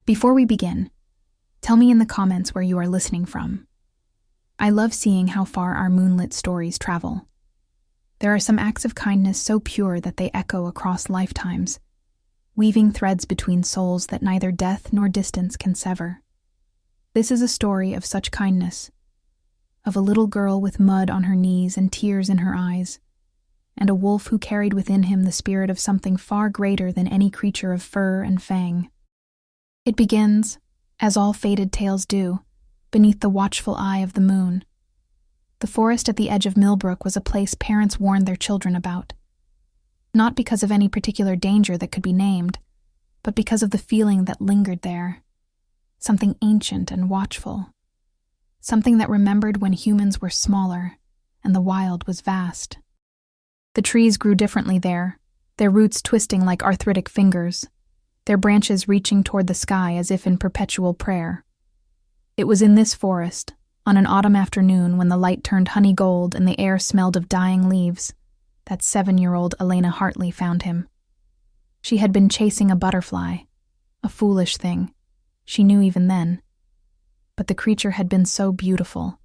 Before we begin, tell me in the comments where you are listening from. I love seeing how far our moonlit stories travel. There are some acts of kindness so pure that they echo across lifetimes, weaving threads between souls that neither death nor distance can sever. This is a story of such kindness, of a little girl with mud on her knees and tears in her eyes, and a wolf who carried within him the spirit of something far greater than any creature of fur and fang. It begins, as all fated tales do, beneath the watchful eye of the moon. The forest at the edge of Millbrook was a place parents warned their children about, not because of any particular danger that could be named, but because of the feeling that lingered there, something ancient and watchful, something that remembered when humans were smaller and the wild was vast. The trees grew differently there, their roots twisting like arthritic fingers, their branches reaching toward the sky as if in perpetual prayer. It was in this forest, on an autumn afternoon when the light turned honey gold and the air smelled of dying leaves, that 7-year-old Elena Hartley found him. She had been chasing a butterfly, a foolish thing, she knew even then. But the creature had been so beautiful,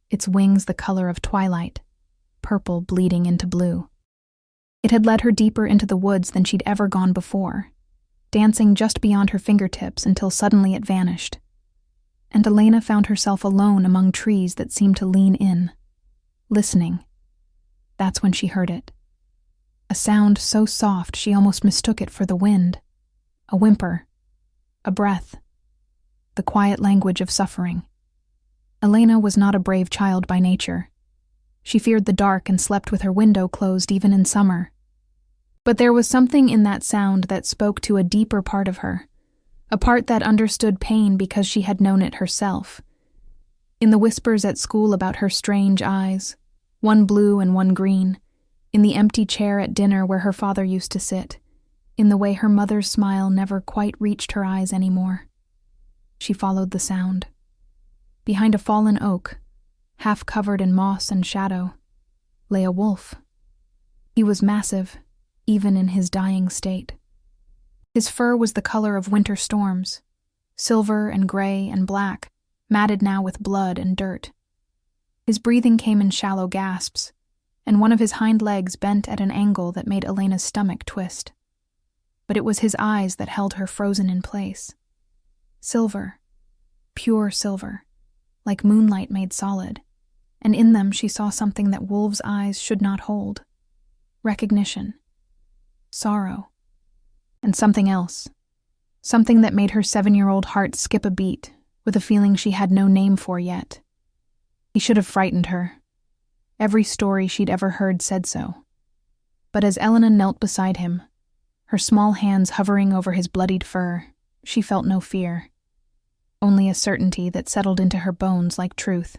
its wings the color of twilight, purple bleeding into blue. It had led her deeper into the woods than she'd ever gone before, dancing just beyond her fingertips until suddenly it vanished. And Elena found herself alone among trees that seemed to lean in, listening. That's when she heard it. A sound so soft she almost mistook it for the wind. A whimper. A breath. The quiet language of suffering. Elena was not a brave child by nature. She feared the dark and slept with her window closed even in summer. But there was something in that sound that spoke to a deeper part of her, a part that understood pain because she had known it herself. In the whispers at school about her strange eyes, one blue and one green, in the empty chair at dinner where her father used to sit, in the way her mother's smile never quite reached her eyes anymore. She followed the sound. Behind a fallen oak, half covered in moss and shadow, lay a wolf. He was massive, even in his dying state. His fur was the color of winter storms, silver and gray and black, matted now with blood and dirt. His breathing came in shallow gasps, and one of his hind legs bent at an angle that made Elena's stomach twist. But it was his eyes that held her frozen in place. Silver, pure silver, like moonlight made solid, and in them she saw something that wolves' eyes should not hold. Recognition. Sorrow. And something else. Something that made her 7-year-old heart skip a beat, with a feeling she had no name for yet. He should have frightened her. Every story she'd ever heard said so. But as Elena knelt beside him, her small hands hovering over his bloodied fur, she felt no fear. Only a certainty that settled into her bones like truth.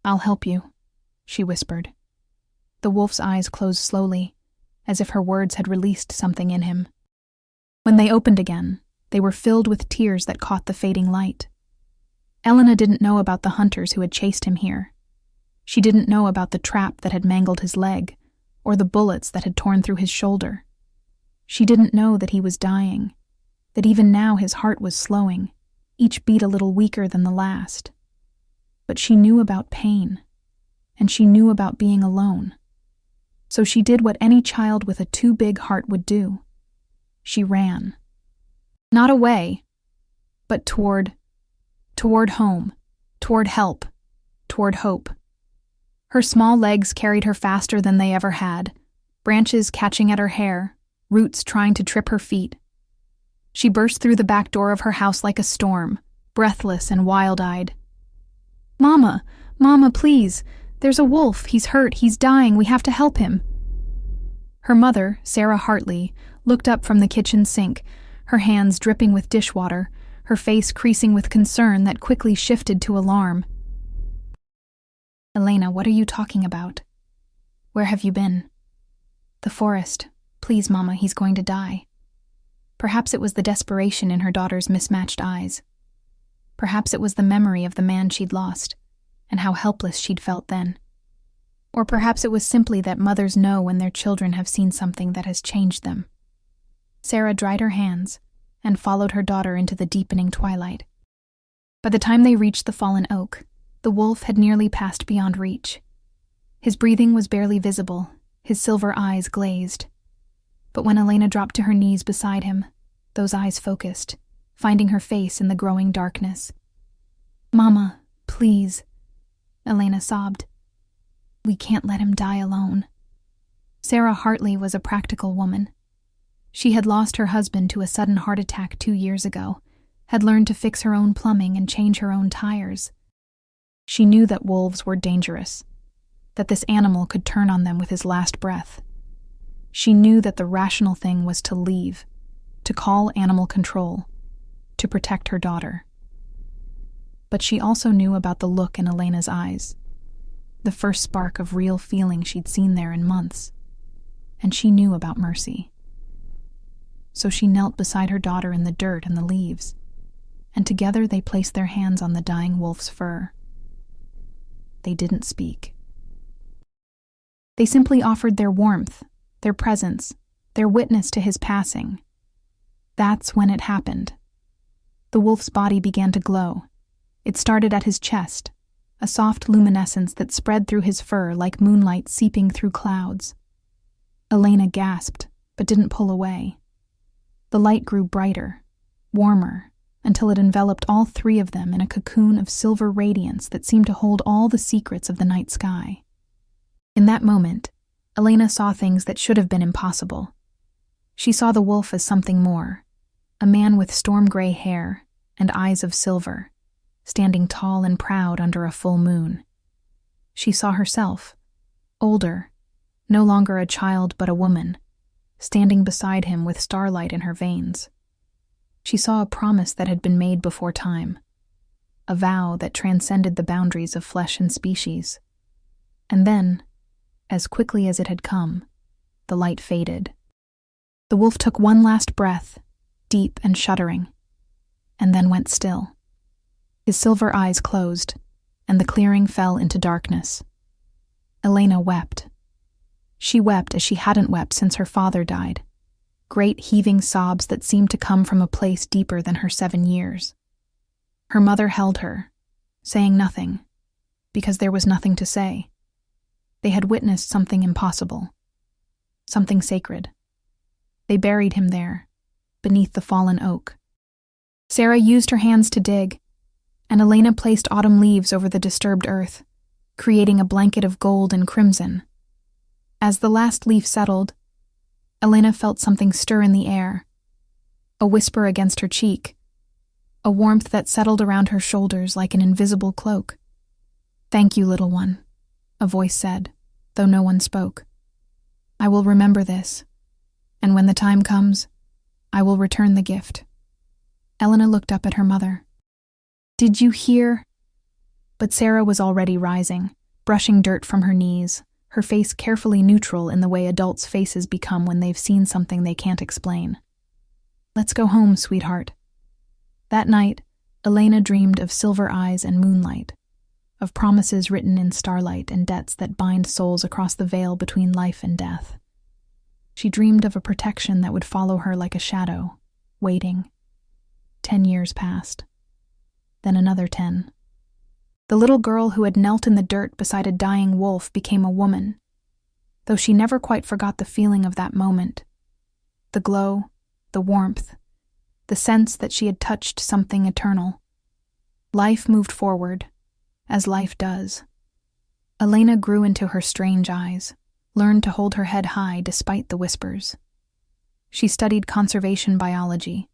"I'll help you," she whispered. The wolf's eyes closed slowly, as if her words had released something in him. When they opened again, they were filled with tears that caught the fading light. Elena didn't know about the hunters who had chased him here. She didn't know about the trap that had mangled his leg, or the bullets that had torn through his shoulder. She didn't know that he was dying, that even now his heart was slowing, each beat a little weaker than the last. But she knew about pain, and she knew about being alone. So she did what any child with a too big heart would do. She ran. Not away, but toward home, toward help, toward hope. Her small legs carried her faster than they ever had, branches catching at her hair, roots trying to trip her feet. She burst through the back door of her house like a storm, breathless and wild-eyed. "Mama, Mama, please! There's a wolf, he's hurt, he's dying, we have to help him." Her mother, Sarah Hartley, looked up from the kitchen sink, her hands dripping with dishwater, her face creasing with concern that quickly shifted to alarm. "Elena, what are you talking about? Where have you been?" "The forest. Please, Mama, he's going to die." Perhaps it was the desperation in her daughter's mismatched eyes. Perhaps it was the memory of the man she'd lost, and how helpless she'd felt then. Or perhaps it was simply that mothers know when their children have seen something that has changed them. Sarah dried her hands, and followed her daughter into the deepening twilight. By the time they reached the fallen oak, the wolf had nearly passed beyond reach. His breathing was barely visible, his silver eyes glazed. But when Elena dropped to her knees beside him, those eyes focused, finding her face in the growing darkness. "Mama, please," Elena sobbed. "We can't let him die alone." Sarah Hartley was a practical woman. She had lost her husband to a sudden heart attack 2 years ago, had learned to fix her own plumbing and change her own tires. She knew that wolves were dangerous, that this animal could turn on them with his last breath. She knew that the rational thing was to leave, to call animal control, to protect her daughter. But she also knew about the look in Elena's eyes, the first spark of real feeling she'd seen there in months. And she knew about mercy. So she knelt beside her daughter in the dirt and the leaves, and together they placed their hands on the dying wolf's fur. They didn't speak. They simply offered their warmth, their presence, their witness to his passing. That's when it happened. The wolf's body began to glow. It started at his chest, a soft luminescence that spread through his fur like moonlight seeping through clouds. Elena gasped, but didn't pull away. The light grew brighter, warmer, until it enveloped all 3 of them in a cocoon of silver radiance that seemed to hold all the secrets of the night sky. In that moment, Elena saw things that should have been impossible. She saw the wolf as something more, a man with storm-gray hair and eyes of silver, standing tall and proud under a full moon. She saw herself, older, no longer a child but a woman, standing beside him with starlight in her veins. She saw a promise that had been made before time, a vow that transcended the boundaries of flesh and species. And then, as quickly as it had come, the light faded. The wolf took one last breath, deep and shuddering, and then went still. His silver eyes closed, and the clearing fell into darkness. Elena wept. She wept as she hadn't wept since her father died, great heaving sobs that seemed to come from a place deeper than her 7 years. Her mother held her, saying nothing, because there was nothing to say. They had witnessed something impossible, something sacred. They buried him there, beneath the fallen oak. Sarah used her hands to dig, and Elena placed autumn leaves over the disturbed earth, creating a blanket of gold and crimson. As the last leaf settled, Elena felt something stir in the air, a whisper against her cheek, a warmth that settled around her shoulders like an invisible cloak. "Thank you, little one," a voice said, though no one spoke. "I will remember this, and when the time comes, I will return the gift." Elena looked up at her mother. "Did you hear?" But Sarah was already rising, brushing dirt from her knees, her face carefully neutral in the way adults' faces become when they've seen something they can't explain. "Let's go home, sweetheart." That night, Elena dreamed of silver eyes and moonlight, of promises written in starlight and debts that bind souls across the veil between life and death. She dreamed of a protection that would follow her like a shadow, waiting. 10 years passed. Then another 10. The little girl who had knelt in the dirt beside a dying wolf became a woman, though she never quite forgot the feeling of that moment. The glow, the warmth, the sense that she had touched something eternal. Life moved forward, as life does. Elena grew into her strange eyes, learned to hold her head high despite the whispers. She studied conservation biology,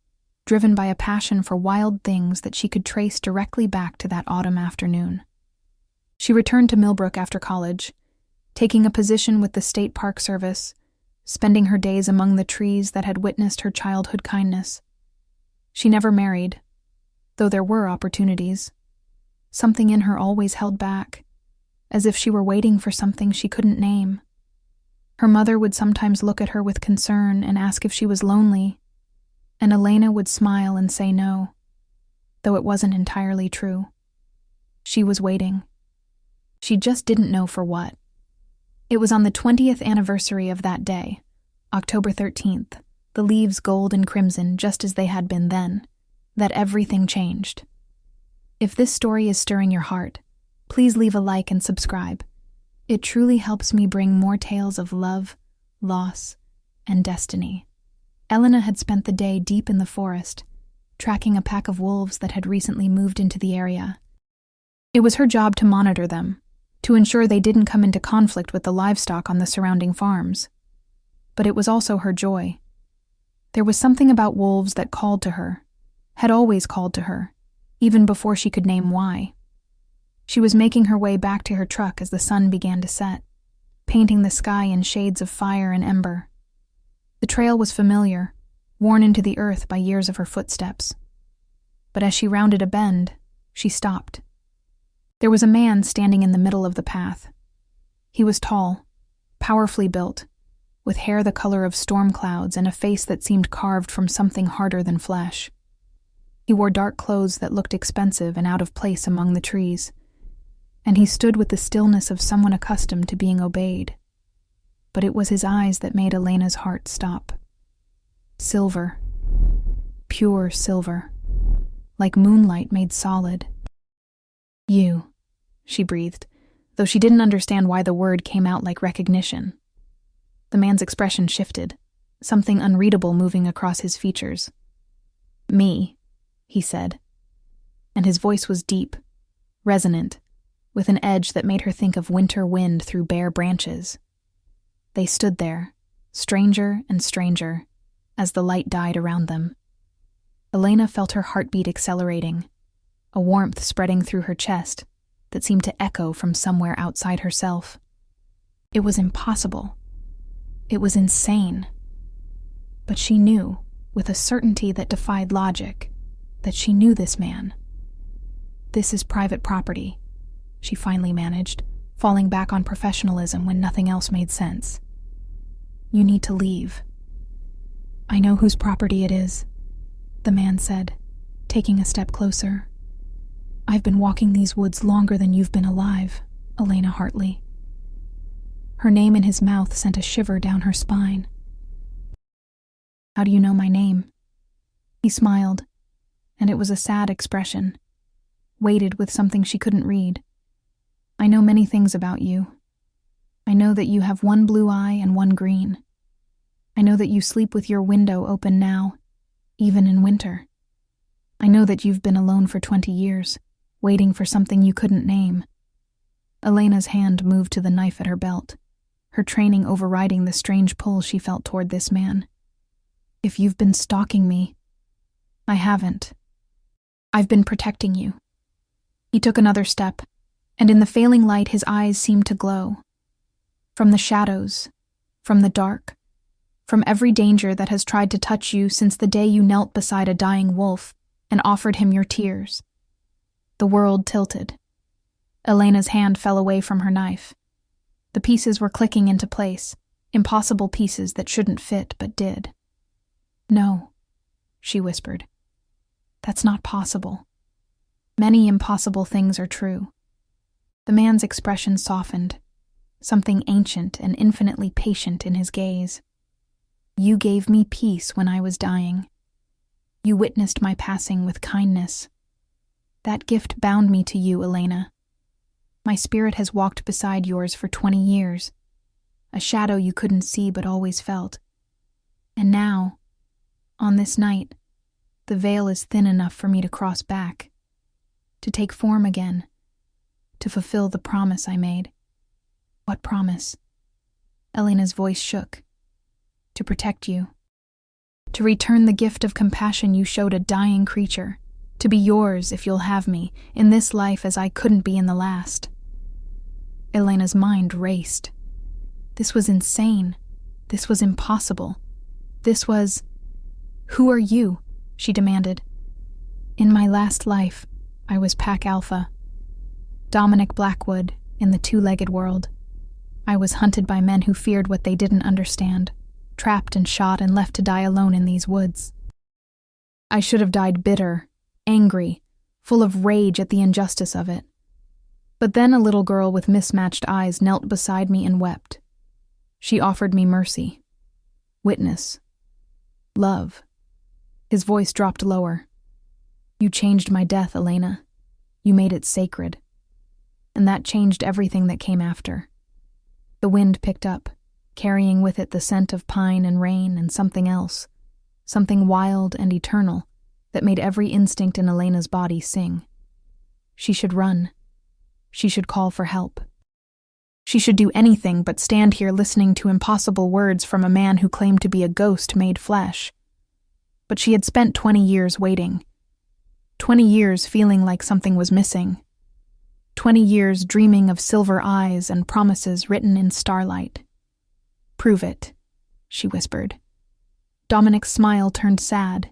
driven by a passion for wild things that she could trace directly back to that autumn afternoon. She returned to Millbrook after college, taking a position with the State Park Service, spending her days among the trees that had witnessed her childhood kindness. She never married, though there were opportunities. Something in her always held back, as if she were waiting for something she couldn't name. Her mother would sometimes look at her with concern and ask if she was lonely, and Elena would smile and say no, though it wasn't entirely true. She was waiting. She just didn't know for what. It was on the 20th anniversary of that day, October 13th, the leaves gold and crimson just as they had been then, that everything changed. If this story is stirring your heart, please leave a like and subscribe. It truly helps me bring more tales of love, loss, and destiny. Elena had spent the day deep in the forest, tracking a pack of wolves that had recently moved into the area. It was her job to monitor them, to ensure they didn't come into conflict with the livestock on the surrounding farms. But it was also her joy. There was something about wolves that called to her, had always called to her, even before she could name why. She was making her way back to her truck as the sun began to set, painting the sky in shades of fire and ember. The trail was familiar, worn into the earth by years of her footsteps. But as she rounded a bend, she stopped. There was a man standing in the middle of the path. He was tall, powerfully built, with hair the color of storm clouds and a face that seemed carved from something harder than flesh. He wore dark clothes that looked expensive and out of place among the trees, and he stood with the stillness of someone accustomed to being obeyed. But it was his eyes that made Elena's heart stop. Silver. Pure silver. Like moonlight made solid. "You," she breathed, though she didn't understand why the word came out like recognition. The man's expression shifted, something unreadable moving across his features. "Me," he said, and his voice was deep, resonant, with an edge that made her think of winter wind through bare branches. They stood there, stranger and stranger, as the light died around them. Elena felt her heartbeat accelerating, a warmth spreading through her chest that seemed to echo from somewhere outside herself. It was impossible. It was insane. But she knew, with a certainty that defied logic, that she knew this man. "This is private property," she finally managed, falling back on professionalism when nothing else made sense. "You need to leave." "I know whose property it is," the man said, taking a step closer. "I've been walking these woods longer than you've been alive, Elena Hartley." Her name in his mouth sent a shiver down her spine. "How do you know my name?" He smiled, and it was a sad expression, weighted with something she couldn't read. "I know many things about you. I know that you have one blue eye and one green. I know that you sleep with your window open now, even in winter. I know that you've been alone for 20 years, waiting for something you couldn't name." Elena's hand moved to the knife at her belt, her training overriding the strange pull she felt toward this man. "If you've been stalking me..." "I haven't. I've been protecting you." He took another step, and in the failing light his eyes seemed to glow. "From the shadows, from the dark, from every danger that has tried to touch you since the day you knelt beside a dying wolf and offered him your tears." The world tilted. Elena's hand fell away from her knife. The pieces were clicking into place, impossible pieces that shouldn't fit but did. "No," she whispered. "That's not possible. Many impossible things are true." The man's expression softened, something ancient and infinitely patient in his gaze. "You gave me peace when I was dying. You witnessed my passing with kindness. That gift bound me to you, Elena. My spirit has walked beside yours for 20 years, a shadow you couldn't see but always felt. And now, on this night, the veil is thin enough for me to cross back, to take form again, to fulfill the promise I made." "What promise?" Elena's voice shook. "To protect you. To return the gift of compassion you showed a dying creature. To be yours, if you'll have me, in this life as I couldn't be in the last." Elena's mind raced. This was insane. This was impossible. This was... "Who are you?" she demanded. "In my last life, I was Pack Alpha. Dominic Blackwood, in the two-legged world. I was hunted by men who feared what they didn't understand, trapped and shot and left to die alone in these woods. I should have died bitter, angry, full of rage at the injustice of it. But then a little girl with mismatched eyes knelt beside me and wept. She offered me mercy. Witness. Love. His voice dropped lower. You changed my death, Elena. You made it sacred. And that changed everything that came after. The wind picked up, carrying with it the scent of pine and rain and something else, something wild and eternal that made every instinct in Elena's body sing. She should run. She should call for help. She should do anything but stand here listening to impossible words from a man who claimed to be a ghost made flesh. But she had spent 20 years waiting. 20 years feeling like something was missing. 20 years dreaming of silver eyes and promises written in starlight. Prove it, she whispered. Dominic's smile turned sad.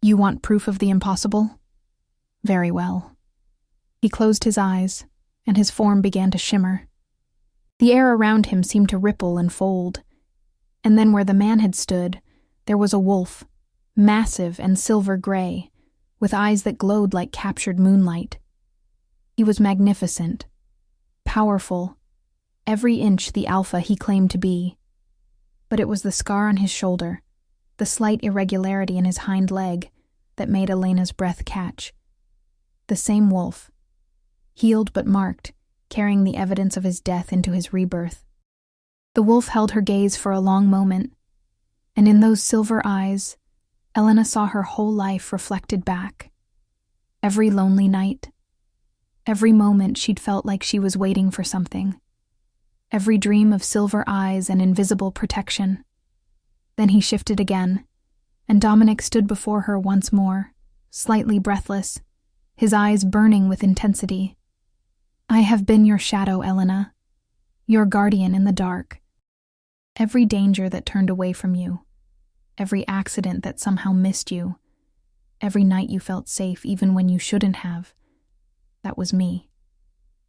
You want proof of the impossible? Very well. He closed his eyes, and his form began to shimmer. The air around him seemed to ripple and fold, and then where the man had stood, there was a wolf, massive and silver gray, with eyes that glowed like captured moonlight. He was magnificent, powerful, every inch the alpha he claimed to be. But it was the scar on his shoulder, the slight irregularity in his hind leg, that made Elena's breath catch. The same wolf, healed but marked, carrying the evidence of his death into his rebirth. The wolf held her gaze for a long moment, and in those silver eyes, Elena saw her whole life reflected back. Every lonely night, every moment she'd felt like she was waiting for something. Every dream of silver eyes and invisible protection. Then he shifted again, and Dominic stood before her once more, slightly breathless, his eyes burning with intensity. I have been your shadow, Elena, your guardian in the dark. Every danger that turned away from you, every accident that somehow missed you, every night you felt safe even when you shouldn't have, that was me.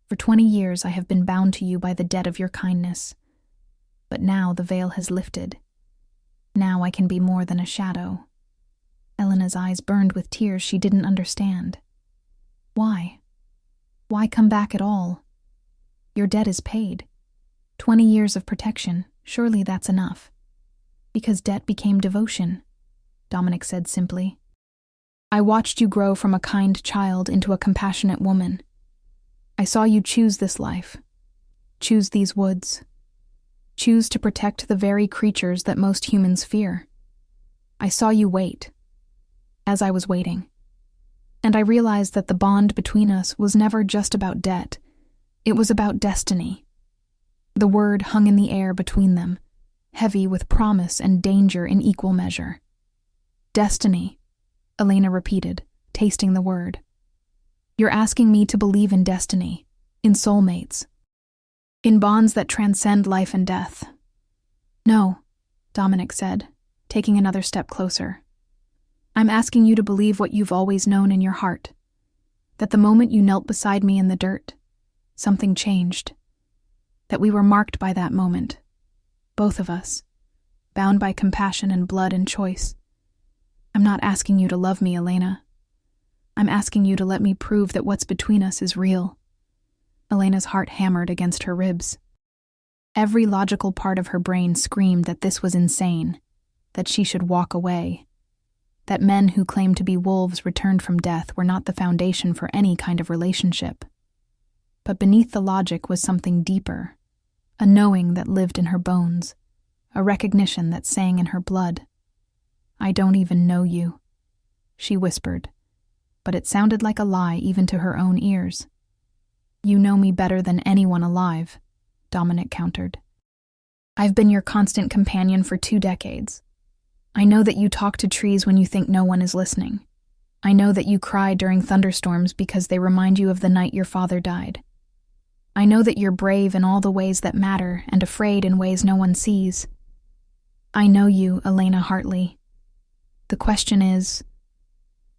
For 20 years I have been bound to you by the debt of your kindness. But now the veil has lifted. Now I can be more than a shadow. Elena's eyes burned with tears she didn't understand. Why? Why come back at all? Your debt is paid. 20 years of protection, surely that's enough. Because debt became devotion, Dominic said simply. I watched you grow from a kind child into a compassionate woman. I saw you choose this life, choose these woods, choose to protect the very creatures that most humans fear. I saw you wait, as I was waiting. And I realized that the bond between us was never just about debt. It was about destiny. The word hung in the air between them, heavy with promise and danger in equal measure. Destiny, Elena repeated, tasting the word. You're asking me to believe in destiny, in soulmates, in bonds that transcend life and death. No, Dominic said, taking another step closer. I'm asking you to believe what you've always known in your heart, that the moment you knelt beside me in the dirt, something changed, that we were marked by that moment, both of us, bound by compassion and blood and choice. I'm not asking you to love me, Elena. I'm asking you to let me prove that what's between us is real. Elena's heart hammered against her ribs. Every logical part of her brain screamed that this was insane, that she should walk away, that men who claimed to be wolves returned from death were not the foundation for any kind of relationship. But beneath the logic was something deeper, a knowing that lived in her bones, a recognition that sang in her blood. I don't even know you, she whispered, but it sounded like a lie even to her own ears. You know me better than anyone alive, Dominic countered. I've been your constant companion for 2 decades. I know that you talk to trees when you think no one is listening. I know that you cry during thunderstorms because they remind you of the night your father died. I know that you're brave in all the ways that matter and afraid in ways no one sees. I know you, Elena Hartley. The question is,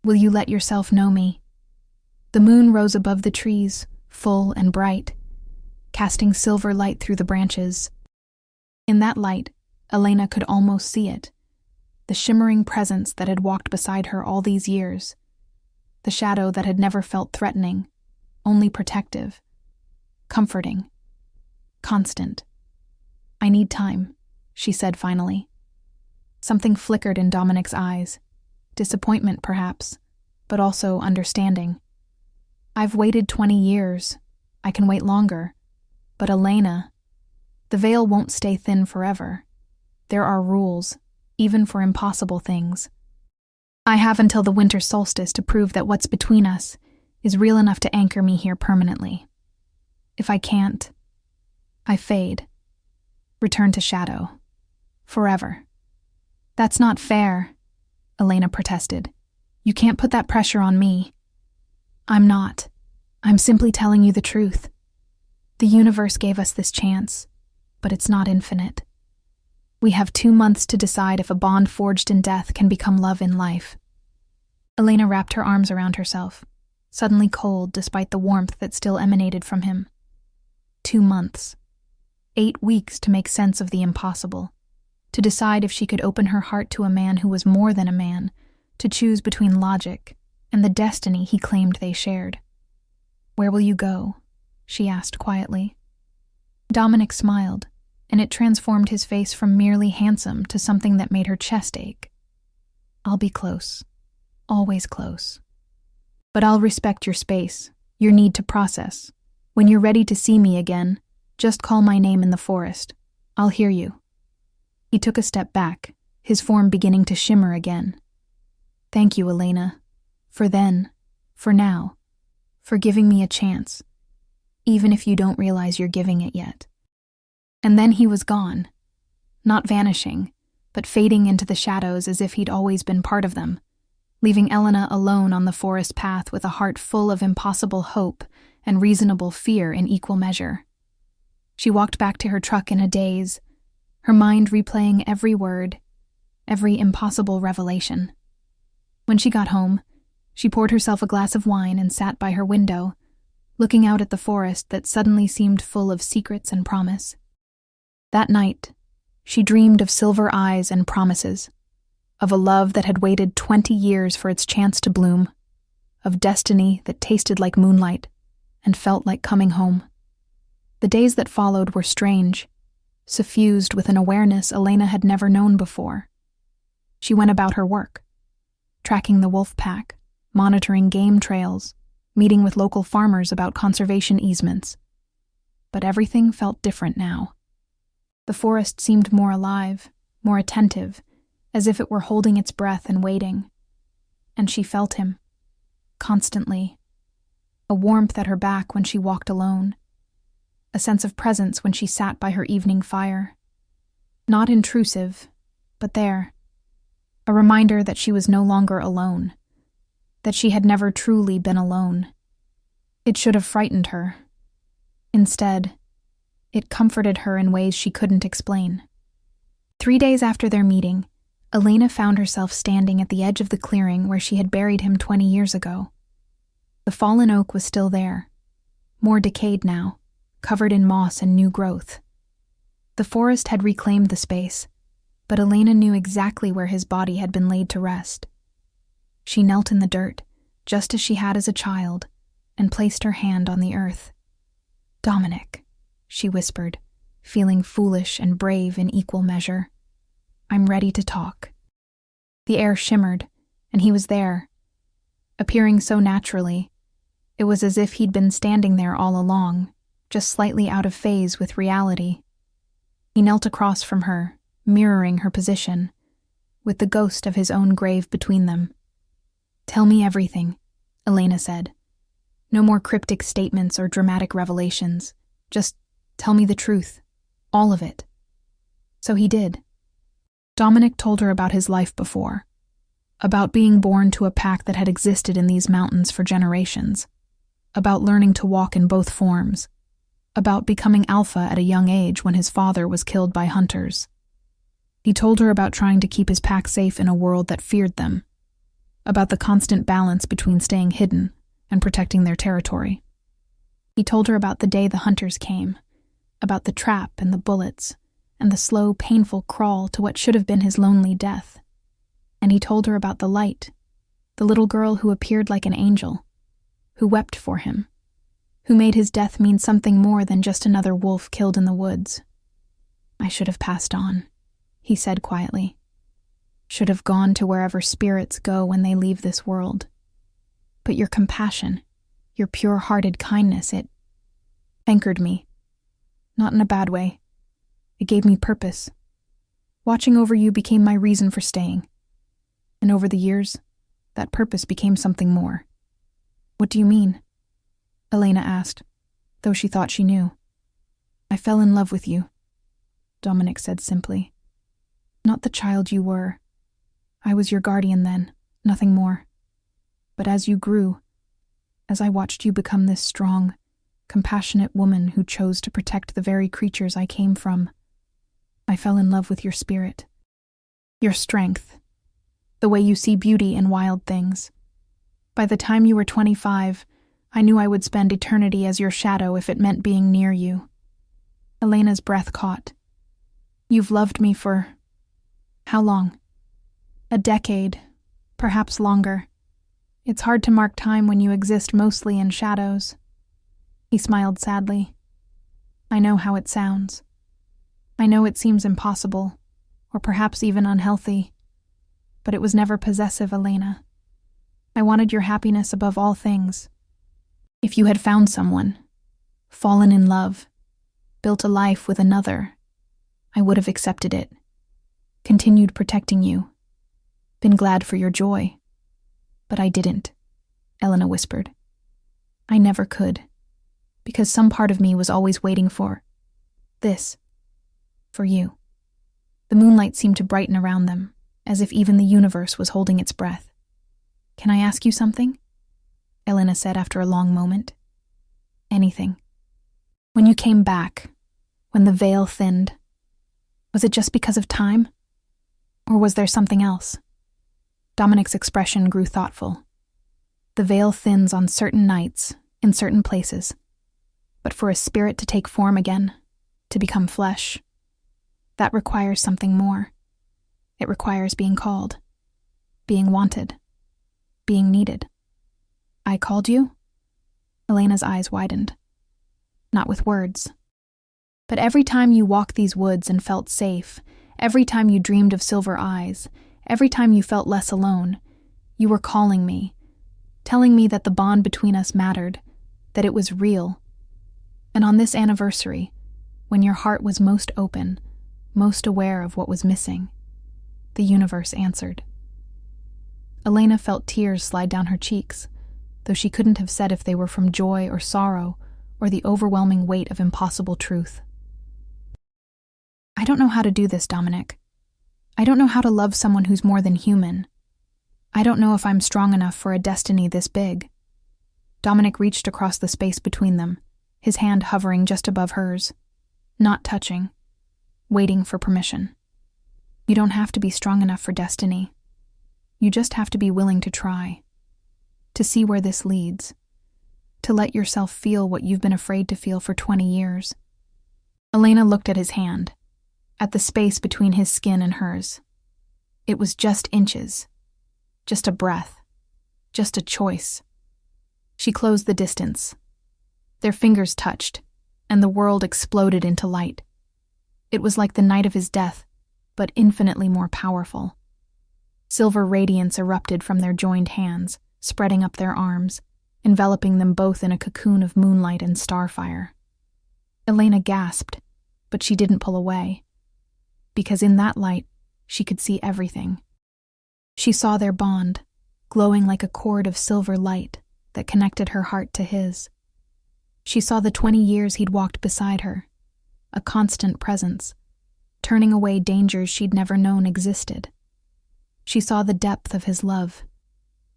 will you let yourself know me? The moon rose above the trees, full and bright, casting silver light through the branches. In that light, Elena could almost see it, the shimmering presence that had walked beside her all these years, the shadow that had never felt threatening, only protective, comforting, constant. I need time, she said finally. Something flickered in Dominic's eyes. Disappointment, perhaps, but also understanding. I've waited 20 years. I can wait longer. But Elena, the veil won't stay thin forever. There are rules, even for impossible things. I have until the winter solstice to prove that what's between us is real enough to anchor me here permanently. If I can't, I fade. Return to shadow. Forever. That's not fair, Elena protested. You can't put that pressure on me. I'm not. I'm simply telling you the truth. The universe gave us this chance, but it's not infinite. We have 2 months to decide if a bond forged in death can become love in life. Elena wrapped her arms around herself, suddenly cold despite the warmth that still emanated from him. 2 months. 8 weeks to make sense of the impossible, to decide if she could open her heart to a man who was more than a man, to choose between logic and the destiny he claimed they shared. "Where will you go?" she asked quietly. Dominic smiled, and it transformed his face from merely handsome to something that made her chest ache. "I'll be close. Always close. But I'll respect your space, your need to process. When you're ready to see me again, just call my name in the forest. I'll hear you." He took a step back, his form beginning to shimmer again. "Thank you, Elena. For then, for now, for giving me a chance, even if you don't realize you're giving it yet." And then he was gone. Not vanishing, but fading into the shadows as if he'd always been part of them, leaving Elena alone on the forest path with a heart full of impossible hope and reasonable fear in equal measure. She walked back to her truck in a daze, her mind replaying every word, every impossible revelation. When she got home, she poured herself a glass of wine and sat by her window, looking out at the forest that suddenly seemed full of secrets and promise. That night, she dreamed of silver eyes and promises, of a love that had waited 20 years for its chance to bloom, of destiny that tasted like moonlight and felt like coming home. The days that followed were strange, suffused with an awareness Elena had never known before. She went about her work, tracking the wolf pack, monitoring game trails, meeting with local farmers about conservation easements. But everything felt different now. The forest seemed more alive, more attentive, as if it were holding its breath and waiting. And she felt him, constantly. A warmth at her back when she walked alone. A sense of presence when she sat by her evening fire. Not intrusive, but there. A reminder that she was no longer alone. That she had never truly been alone. It should have frightened her. Instead, it comforted her in ways she couldn't explain. 3 days after their meeting, Elena found herself standing at the edge of the clearing where she had buried him 20 years ago. The fallen oak was still there, more decayed now, covered in moss and new growth. The forest had reclaimed the space, but Elena knew exactly where his body had been laid to rest. She knelt in the dirt, just as she had as a child, and placed her hand on the earth. "Dominic," she whispered, feeling foolish and brave in equal measure. "I'm ready to talk." The air shimmered, and he was there. Appearing so naturally, it was as if he'd been standing there all along, just slightly out of phase with reality. He knelt across from her, mirroring her position, with the ghost of his own grave between them. "Tell me everything," Elena said. "No more cryptic statements or dramatic revelations. Just tell me the truth. All of it." So he did. Dominic told her about his life before, about being born to a pack that had existed in these mountains for generations, about learning to walk in both forms, about becoming alpha at a young age when his father was killed by hunters. He told her about trying to keep his pack safe in a world that feared them, about the constant balance between staying hidden and protecting their territory. He told her about the day the hunters came, about the trap and the bullets, and the slow, painful crawl to what should have been his lonely death. And he told her about the light, the little girl who appeared like an angel, who wept for him, who made his death mean something more than just another wolf killed in the woods. "I should have passed on," he said quietly. should have gone to wherever spirits go when they leave this world. But your compassion, your pure-hearted kindness, it anchored me. Not in a bad way. It gave me purpose. Watching over you became my reason for staying. And over the years, that purpose became something more. What do you mean? Elena asked, though she thought she knew. I fell in love with you, Dominic said simply. Not the child you were. I was your guardian then, nothing more. But as you grew, as I watched you become this strong, compassionate woman who chose to protect the very creatures I came from, I fell in love with your spirit, your strength, the way you see beauty in wild things. By the time you were 25, I knew I would spend eternity as your shadow if it meant being near you. Elena's breath caught. You've loved me for how long? A decade, perhaps longer. It's hard to mark time when you exist mostly in shadows. He smiled sadly. I know how it sounds. I know it seems impossible, or perhaps even unhealthy, but it was never possessive, Elena. I wanted your happiness above all things. If you had found someone, fallen in love, built a life with another, I would have accepted it, continued protecting you, been glad for your joy. But I didn't, Elena whispered. I never could, because some part of me was always waiting for this, for you. The moonlight seemed to brighten around them, as if even the universe was holding its breath. Can I ask you something? Elena said after a long moment. Anything. When you came back, when the veil thinned, was it just because of time? Or was there something else? Dominic's expression grew thoughtful. The veil thins on certain nights, in certain places. But for a spirit to take form again, to become flesh, that requires something more. It requires being called, being wanted, being needed. I called you? Elena's eyes widened. Not with words. But every time you walked these woods and felt safe, every time you dreamed of silver eyes, every time you felt less alone, you were calling me, telling me that the bond between us mattered, that it was real. And on this anniversary, when your heart was most open, most aware of what was missing, the universe answered. Elena felt tears slide down her cheeks, though she couldn't have said if they were from joy or sorrow or the overwhelming weight of impossible truth. I don't know how to do this, Dominic. I don't know how to love someone who's more than human. I don't know if I'm strong enough for a destiny this big. Dominic reached across the space between them, his hand hovering just above hers, not touching, waiting for permission. You don't have to be strong enough for destiny. You just have to be willing to try, to see where this leads, to let yourself feel what you've been afraid to feel for 20 years. Elena looked at his hand, at the space between his skin and hers. It was just inches, just a breath, just a choice. She closed the distance. Their fingers touched, and the world exploded into light. It was like the night of his death, but infinitely more powerful. Silver radiance erupted from their joined hands, spreading up their arms, enveloping them both in a cocoon of moonlight and starfire. Elena gasped, but she didn't pull away, because in that light, she could see everything. She saw their bond, glowing like a cord of silver light that connected her heart to his. She saw the 20 years he'd walked beside her, a constant presence, turning away dangers she'd never known existed. She saw the depth of his love,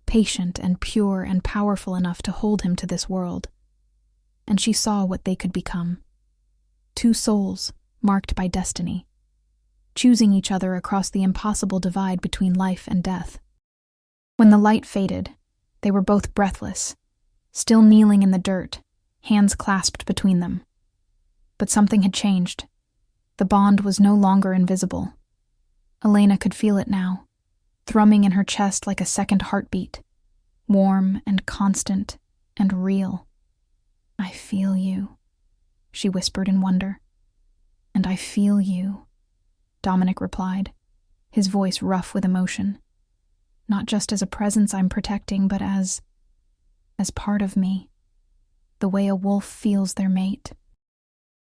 patient and pure and powerful enough to hold him to this world. And she saw what they could become. Two souls marked by destiny, choosing each other across the impossible divide between life and death. When the light faded, they were both breathless, still kneeling in the dirt, hands clasped between them. But something had changed. The bond was no longer invisible. Elena could feel it now, thrumming in her chest like a second heartbeat, warm and constant and real. I feel you, she whispered in wonder. And I feel you, Dominic replied, his voice rough with emotion. Not just as a presence I'm protecting, but as part of me. The way a wolf feels their mate.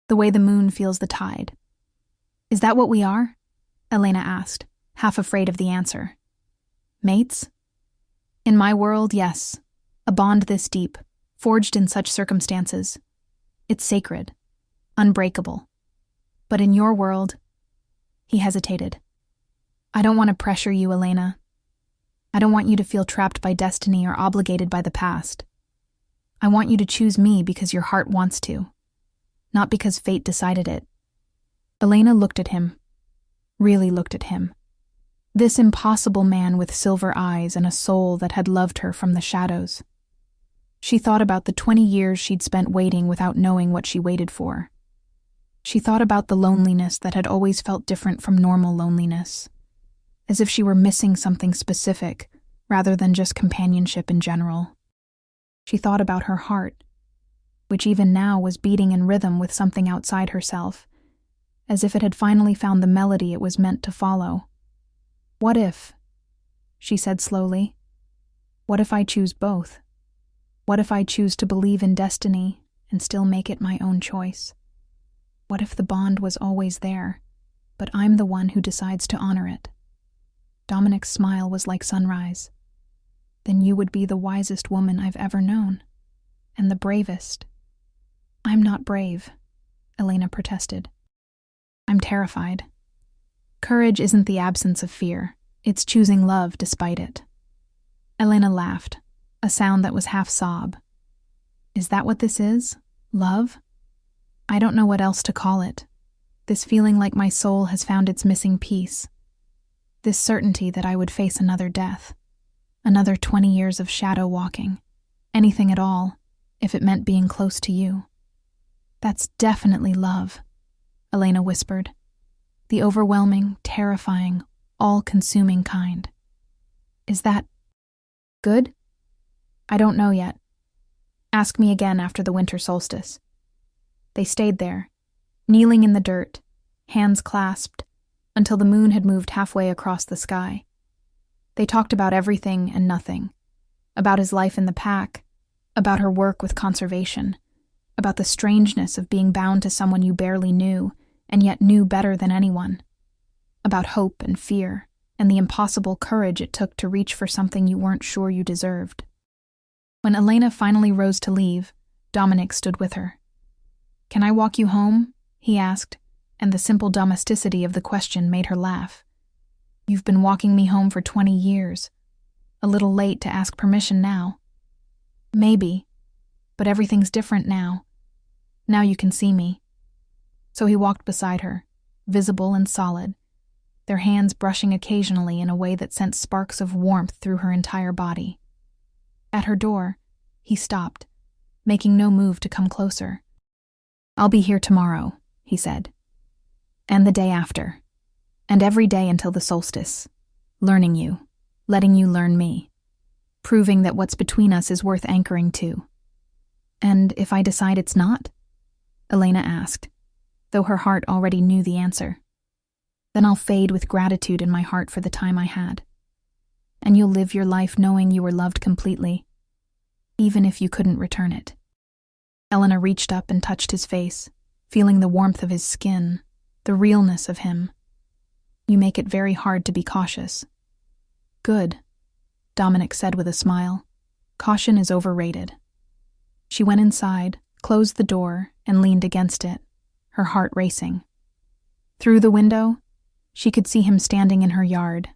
The way the moon feels the tide. Is that what we are? Elena asked, half afraid of the answer. Mates? In my world, yes. A bond this deep, forged in such circumstances. It's sacred, unbreakable. But in your world, he hesitated. I don't want to pressure you, Elena. I don't want you to feel trapped by destiny or obligated by the past. I want you to choose me because your heart wants to, not because fate decided it. Elena looked at him, really looked at him. This impossible man with silver eyes and a soul that had loved her from the shadows. She thought about the 20 years she'd spent waiting without knowing what she waited for. She thought about the loneliness that had always felt different from normal loneliness, as if she were missing something specific rather than just companionship in general. She thought about her heart, which even now was beating in rhythm with something outside herself, as if it had finally found the melody it was meant to follow. What if, she said slowly, what if I choose both? What if I choose to believe in destiny and still make it my own choice? What if the bond was always there, but I'm the one who decides to honor it? Dominic's smile was like sunrise. Then you would be the wisest woman I've ever known, and the bravest. I'm not brave, Elena protested. I'm terrified. Courage isn't the absence of fear, it's choosing love despite it. Elena laughed, a sound that was half sob. Is that what this is? Love? I don't know what else to call it. This feeling like my soul has found its missing piece. This certainty that I would face another death. Another 20 years of shadow walking. Anything at all, if it meant being close to you. That's definitely love, Elena whispered. The overwhelming, terrifying, all-consuming kind. Is that good? I don't know yet. Ask me again after the winter solstice. They stayed there, kneeling in the dirt, hands clasped, until the moon had moved halfway across the sky. They talked about everything and nothing, about his life in the pack, about her work with conservation, about the strangeness of being bound to someone you barely knew and yet knew better than anyone, about hope and fear and the impossible courage it took to reach for something you weren't sure you deserved. When Elena finally rose to leave, Dominic stood with her. Can I walk you home? He asked, and the simple domesticity of the question made her laugh. You've been walking me home for 20 years. A little late to ask permission now. Maybe, but everything's different now. Now you can see me. So he walked beside her, visible and solid, their hands brushing occasionally in a way that sent sparks of warmth through her entire body. At her door, he stopped, making no move to come closer. I'll be here tomorrow, he said. And the day after. And every day until the solstice. Learning you, letting you learn me. Proving that what's between us is worth anchoring to. And if I decide it's not? Elena asked, though her heart already knew the answer. Then I'll fade with gratitude in my heart for the time I had. And you'll live your life knowing you were loved completely, even if you couldn't return it. Elena reached up and touched his face, feeling the warmth of his skin, the realness of him. You make it very hard to be cautious. Good, Dominic said with a smile. Caution is overrated. She went inside, closed the door, and leaned against it, her heart racing. Through the window, she could see him standing in her yard,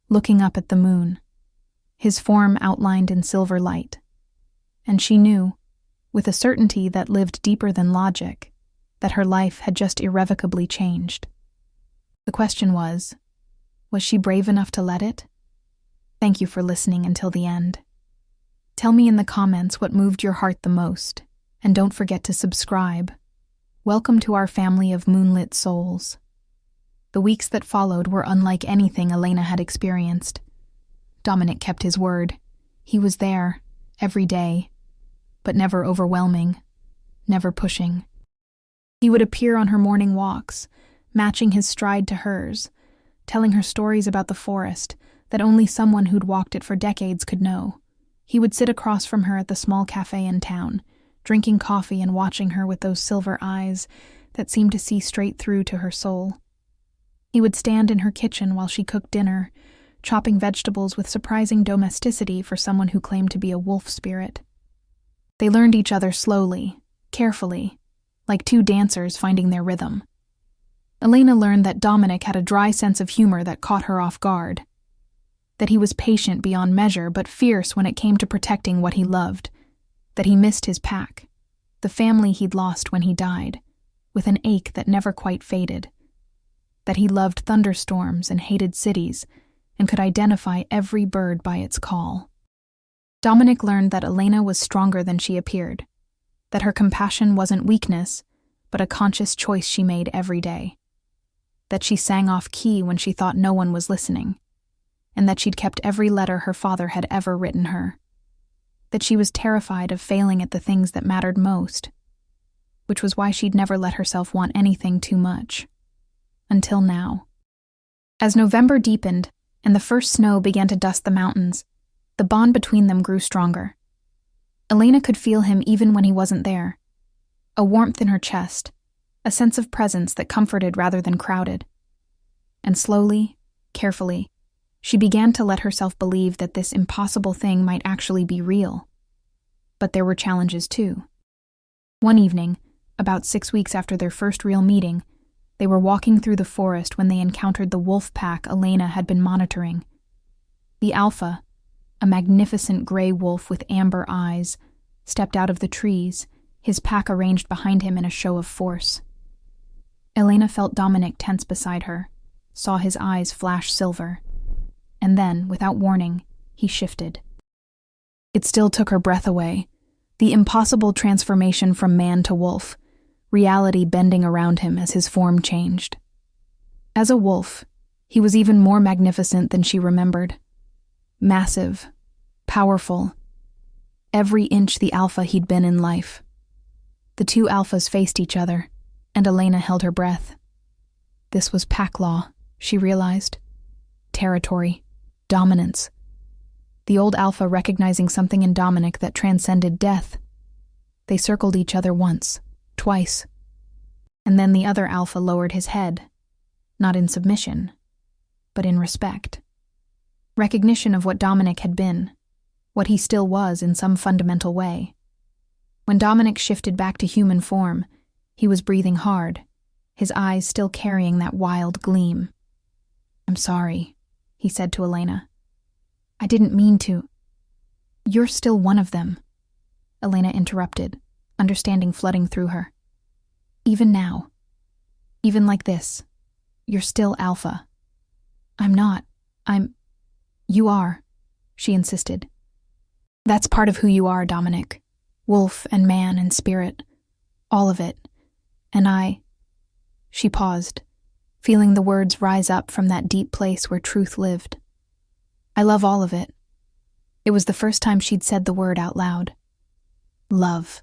looking up at the moon, his form outlined in silver light. And she knew, with a certainty that lived deeper than logic, that her life had just irrevocably changed. The question was she brave enough to let it? Thank you for listening until the end. Tell me in the comments what moved your heart the most, and don't forget to subscribe. Welcome to our family of moonlit souls. The weeks that followed were unlike anything Elena had experienced. Dominic kept his word. He was there, every day, but never overwhelming, never pushing. He would appear on her morning walks, matching his stride to hers, telling her stories about the forest that only someone who'd walked it for decades could know. He would sit across from her at the small cafe in town, drinking coffee and watching her with those silver eyes that seemed to see straight through to her soul. He would stand in her kitchen while she cooked dinner, chopping vegetables with surprising domesticity for someone who claimed to be a wolf spirit. They learned each other slowly, carefully, like two dancers finding their rhythm. Elena learned that Dominic had a dry sense of humor that caught her off guard, that he was patient beyond measure but fierce when it came to protecting what he loved, that he missed his pack, the family he'd lost when he died, with an ache that never quite faded, that he loved thunderstorms and hated cities and could identify every bird by its call. Dominic learned that Elena was stronger than she appeared, that her compassion wasn't weakness, but a conscious choice she made every day, that she sang off key when she thought no one was listening, and that she'd kept every letter her father had ever written her, that she was terrified of failing at the things that mattered most, which was why she'd never let herself want anything too much. Until now. As November deepened and the first snow began to dust the mountains, the bond between them grew stronger. Elena could feel him even when he wasn't there. A warmth in her chest, a sense of presence that comforted rather than crowded. And slowly, carefully, she began to let herself believe that this impossible thing might actually be real. But there were challenges too. One evening, about 6 weeks after their first real meeting, they were walking through the forest when they encountered the wolf pack Elena had been monitoring. The alpha, a magnificent gray wolf with amber eyes, stepped out of the trees, his pack arranged behind him in a show of force. Elena felt Dominic tense beside her, saw his eyes flash silver, and then, without warning, he shifted. It still took her breath away, the impossible transformation from man to wolf, reality bending around him as his form changed. As a wolf, he was even more magnificent than she remembered. Massive, powerful, every inch the alpha he'd been in life. The two alphas faced each other, and Elena held her breath. This was pack law, she realized. Territory, dominance. The old alpha recognizing something in Dominic that transcended death. They circled each other once, twice, and then the other alpha lowered his head, not in submission, but in respect. Recognition of what Dominic had been, what he still was in some fundamental way. When Dominic shifted back to human form, he was breathing hard, his eyes still carrying that wild gleam. "I'm sorry," he said to Elena. "I didn't mean to." "You're still one of them," Elena interrupted, understanding flooding through her. "Even now, even like this, you're still alpha." "I'm not. You are," she insisted. "That's part of who you are, Dominic. Wolf and man and spirit. All of it. And She paused, feeling the words rise up from that deep place where truth lived. "I love all of it." It was the first time she'd said the word out loud. Love.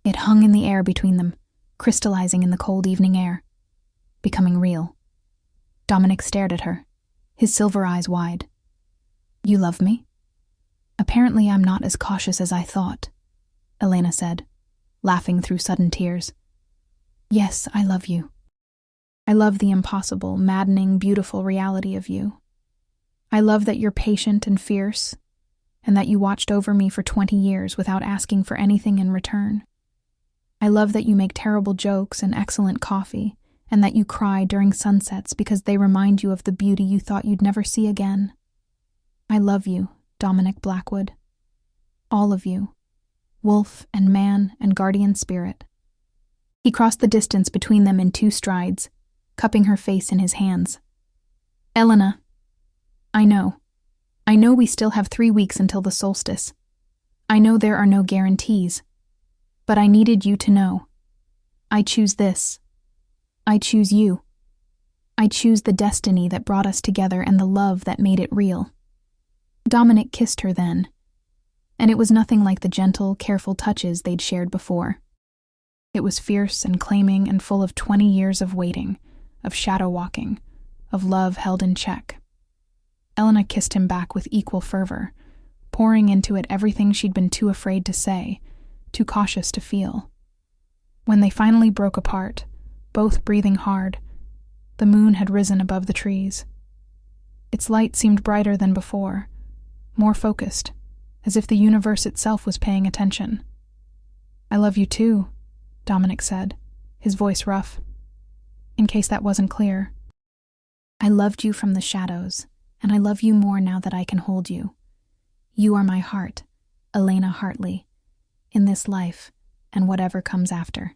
It hung in the air between them, crystallizing in the cold evening air, becoming real. Dominic stared at her, his silver eyes wide. "You love me?" "Apparently I'm not as cautious as I thought," Elena said, laughing through sudden tears. "Yes, I love you. I love the impossible, maddening, beautiful reality of you. I love that you're patient and fierce, and that you watched over me for 20 years without asking for anything in return. I love that you make terrible jokes and excellent coffee, and that you cry during sunsets because they remind you of the beauty you thought you'd never see again. I love you, Dominic Blackwood. All of you. Wolf and man and guardian spirit." He crossed the distance between them in 2 strides, cupping her face in his hands. "Elena, I know we still have 3 weeks until the solstice. I know there are no guarantees. But I needed you to know. I choose this. I choose you. I choose the destiny that brought us together and the love that made it real." Dominic kissed her then, and it was nothing like the gentle, careful touches they'd shared before. It was fierce and claiming and full of 20 years of waiting, of shadow walking, of love held in check. Elena kissed him back with equal fervor, pouring into it everything she'd been too afraid to say, too cautious to feel. When they finally broke apart, both breathing hard, the moon had risen above the trees. Its light seemed brighter than before, more focused, as if the universe itself was paying attention. "I love you too," Dominic said, his voice rough. In case that wasn't clear. "I loved you from the shadows, and I love you more now that I can hold you. You are my heart, Elena Hartley, in this life and whatever comes after."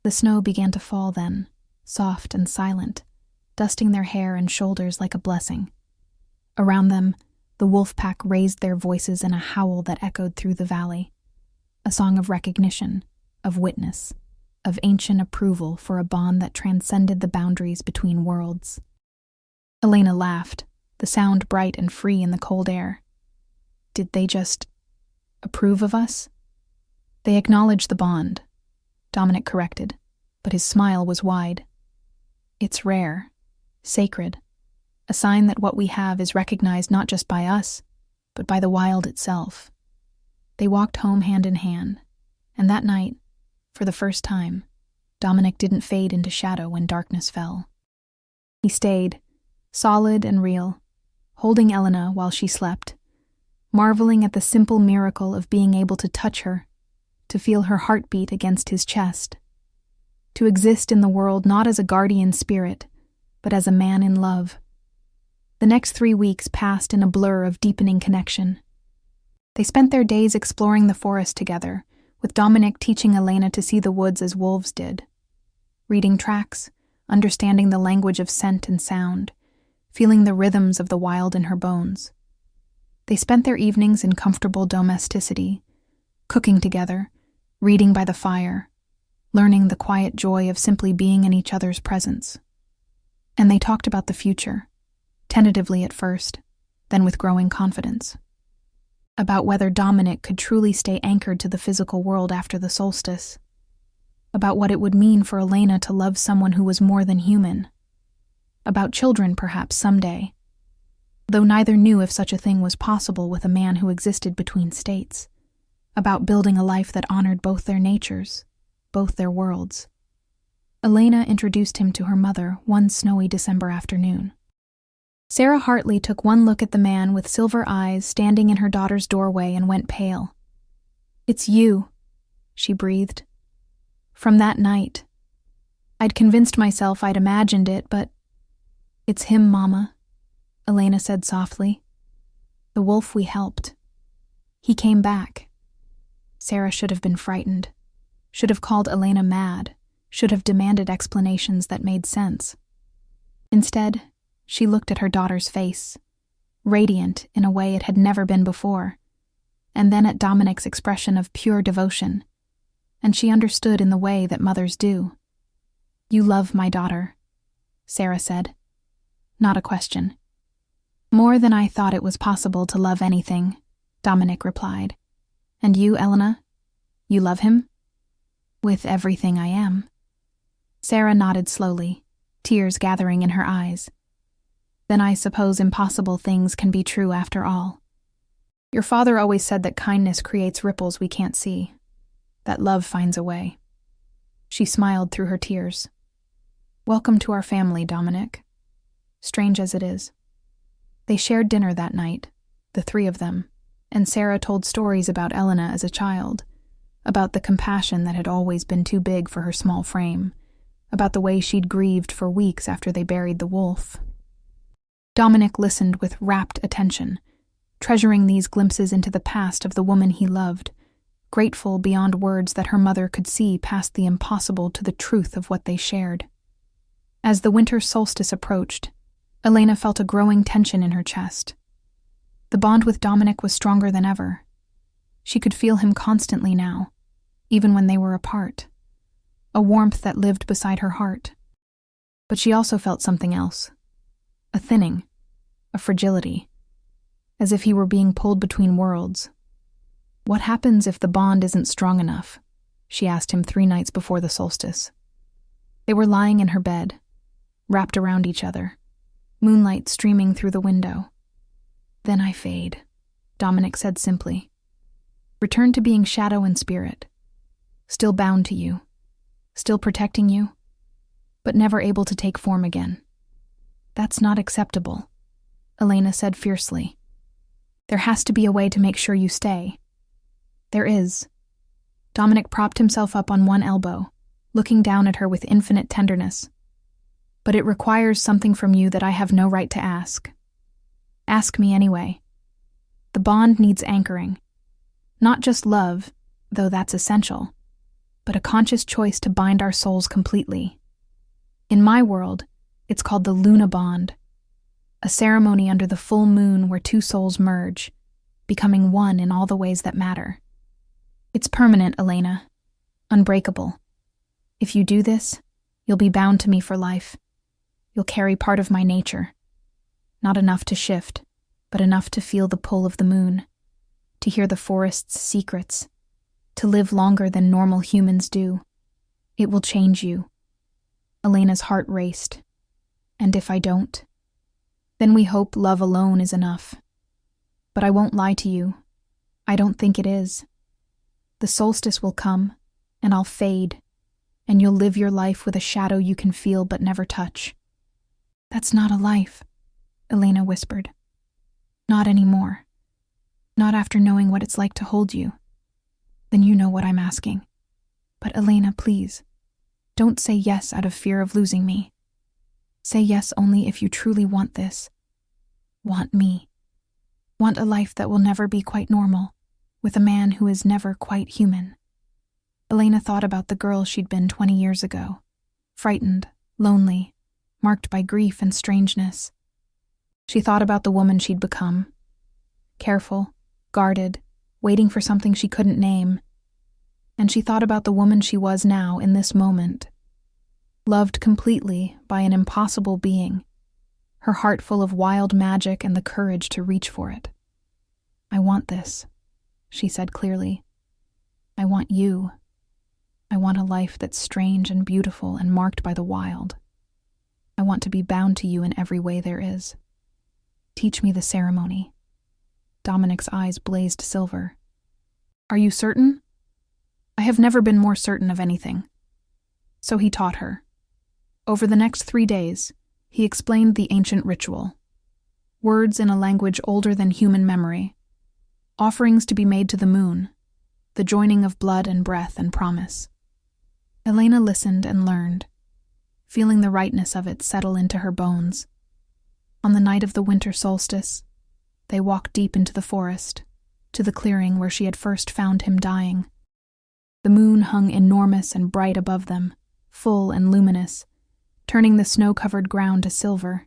The snow began to fall then, soft and silent, dusting their hair and shoulders like a blessing. Around them, the wolf pack raised their voices in a howl that echoed through the valley, a song of recognition, of witness, of ancient approval for a bond that transcended the boundaries between worlds. Elena laughed, the sound bright and free in the cold air. Did they just approve of us? They acknowledged the bond, Dominic corrected, but his smile was wide. It's rare, sacred, a sign that what we have is recognized not just by us, but by the wild itself. They walked home hand in hand, and that night, for the first time, Dominic didn't fade into shadow when darkness fell. He stayed, solid and real, holding Elena while she slept, marveling at the simple miracle of being able to touch her, to feel her heartbeat against his chest, to exist in the world not as a guardian spirit, but as a man in love. The next 3 weeks passed in a blur of deepening connection. They spent their days exploring the forest together, with Dominic teaching Elena to see the woods as wolves did, reading tracks, understanding the language of scent and sound, feeling the rhythms of the wild in her bones. They spent their evenings in comfortable domesticity, cooking together, reading by the fire, learning the quiet joy of simply being in each other's presence. And they talked about the future, tentatively at first, then with growing confidence. About whether Dominic could truly stay anchored to the physical world after the solstice. About what it would mean for Elena to love someone who was more than human. About children, perhaps, someday. Though neither knew if such a thing was possible with a man who existed between states. About building a life that honored both their natures, both their worlds. Elena introduced him to her mother one snowy December afternoon. Sarah Hartley took one look at the man with silver eyes standing in her daughter's doorway and went pale. "It's you," she breathed. "From that night. I'd convinced myself I'd imagined it, but—" "It's him, Mama," Elena said softly. "The wolf we helped. He came back." Sarah should have been frightened, should have called Elena mad, should have demanded explanations that made sense. Instead, she looked at her daughter's face, radiant in a way it had never been before, and then at Dominic's expression of pure devotion, and she understood in the way that mothers do. "You love my daughter," Sarah said. Not a question. "More than I thought it was possible to love anything," Dominic replied. "And you, Elena? You love him?" "With everything I am." Sarah nodded slowly, tears gathering in her eyes. "Then I suppose impossible things can be true after all. Your father always said that kindness creates ripples we can't see, that love finds a way." She smiled through her tears. "Welcome to our family, Dominic. Strange as it is." They shared dinner that night, the three of them, and Sarah told stories about Elena as a child, about the compassion that had always been too big for her small frame, about the way she'd grieved for weeks after they buried the wolf. Dominic listened with rapt attention, treasuring these glimpses into the past of the woman he loved, grateful beyond words that her mother could see past the impossible to the truth of what they shared. As the winter solstice approached, Elena felt a growing tension in her chest. The bond with Dominic was stronger than ever. She could feel him constantly now, even when they were apart, a warmth that lived beside her heart. But she also felt something else, a thinning, a fragility, as if he were being pulled between worlds. "What happens if the bond isn't strong enough?" she asked him 3 nights before the solstice. They were lying in her bed, wrapped around each other, moonlight streaming through the window. Then I fade, Dominic said simply. Return to being shadow and spirit, still bound to you, still protecting you, but never able to take form again. That's not acceptable, Elena said fiercely. There has to be a way to make sure you stay. There is. Dominic propped himself up on one elbow, looking down at her with infinite tenderness. But it requires something from you that I have no right to ask. Ask me anyway. The bond needs anchoring. Not just love, though that's essential, but a conscious choice to bind our souls completely. In my world, it's called the Luna Bond, a ceremony under the full moon where two souls merge, becoming one in all the ways that matter. It's permanent, Elena, unbreakable. If you do this, you'll be bound to me for life. You'll carry part of my nature. Not enough to shift, but enough to feel the pull of the moon, to hear the forest's secrets, to live longer than normal humans do. It will change you. Elena's heart raced. And if I don't? Then we hope love alone is enough. But I won't lie to you. I don't think it is. The solstice will come, and I'll fade, and you'll live your life with a shadow you can feel but never touch. That's not a life, Elena whispered. Not anymore. Not after knowing what it's like to hold you. Then you know what I'm asking. But Elena, please, don't say yes out of fear of losing me. Say yes only if you truly want this. Want me. Want a life that will never be quite normal, with a man who is never quite human. Elena thought about the girl she'd been 20 years ago, frightened, lonely, marked by grief and strangeness. She thought about the woman she'd become, careful, guarded, waiting for something she couldn't name. And she thought about the woman she was now in this moment, loved completely by an impossible being, her heart full of wild magic and the courage to reach for it. I want this, she said clearly. I want you. I want a life that's strange and beautiful and marked by the wild. I want to be bound to you in every way there is. Teach me the ceremony. Dominic's eyes blazed silver. Are you certain? I have never been more certain of anything. So he taught her. Over the next 3 days, he explained the ancient ritual. Words in a language older than human memory. Offerings to be made to the moon. The joining of blood and breath and promise. Elena listened and learned, feeling the rightness of it settle into her bones. On the night of the winter solstice, they walked deep into the forest, to the clearing where she had first found him dying. The moon hung enormous and bright above them, full and luminous, turning the snow-covered ground to silver.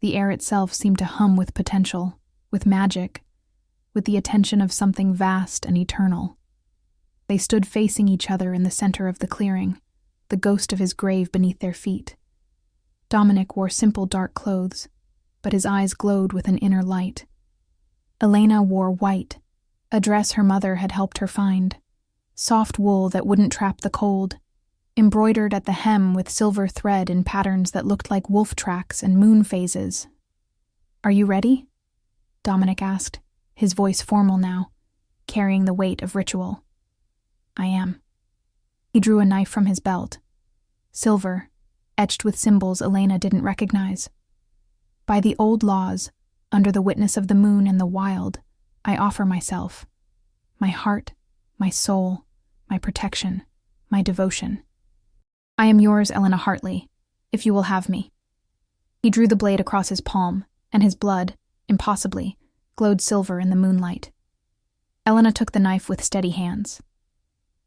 The air itself seemed to hum with potential, with magic, with the attention of something vast and eternal. They stood facing each other in the center of the clearing, the ghost of his grave beneath their feet. Dominic wore simple dark clothes, but his eyes glowed with an inner light. Elena wore white, a dress her mother had helped her find, soft wool that wouldn't trap the cold, embroidered at the hem with silver thread in patterns that looked like wolf tracks and moon phases. Are you ready? Dominic asked, his voice formal now, carrying the weight of ritual. I am. He drew a knife from his belt. Silver, etched with symbols Elena didn't recognize. By the old laws, under the witness of the moon and the wild, I offer myself. My heart, my soul, my protection, my devotion. I am yours, Elena Hartley, if you will have me. He drew the blade across his palm, and his blood, impossibly, glowed silver in the moonlight. Elena took the knife with steady hands.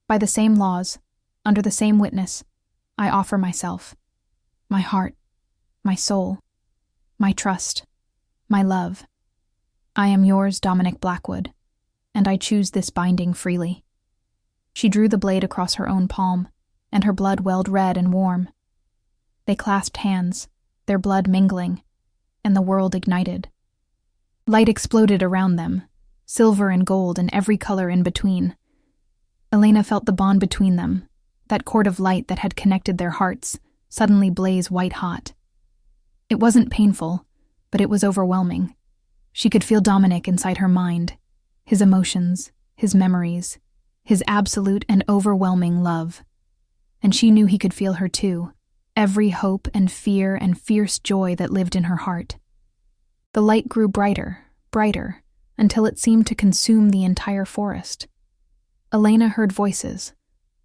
By the same laws, under the same witness, I offer myself. My heart, my soul, my trust, my love. I am yours, Dominic Blackwood, and I choose this binding freely. She drew the blade across her own palm, and her blood welled red and warm. They clasped hands, their blood mingling, and the world ignited. Light exploded around them, silver and gold and every color in between. Elena felt the bond between them, that cord of light that had connected their hearts, suddenly blaze white-hot. It wasn't painful, but it was overwhelming. She could feel Dominic inside her mind, his emotions, his memories, his absolute and overwhelming love. And she knew he could feel her too, every hope and fear and fierce joy that lived in her heart. The light grew brighter, brighter, until it seemed to consume the entire forest. Elena heard voices,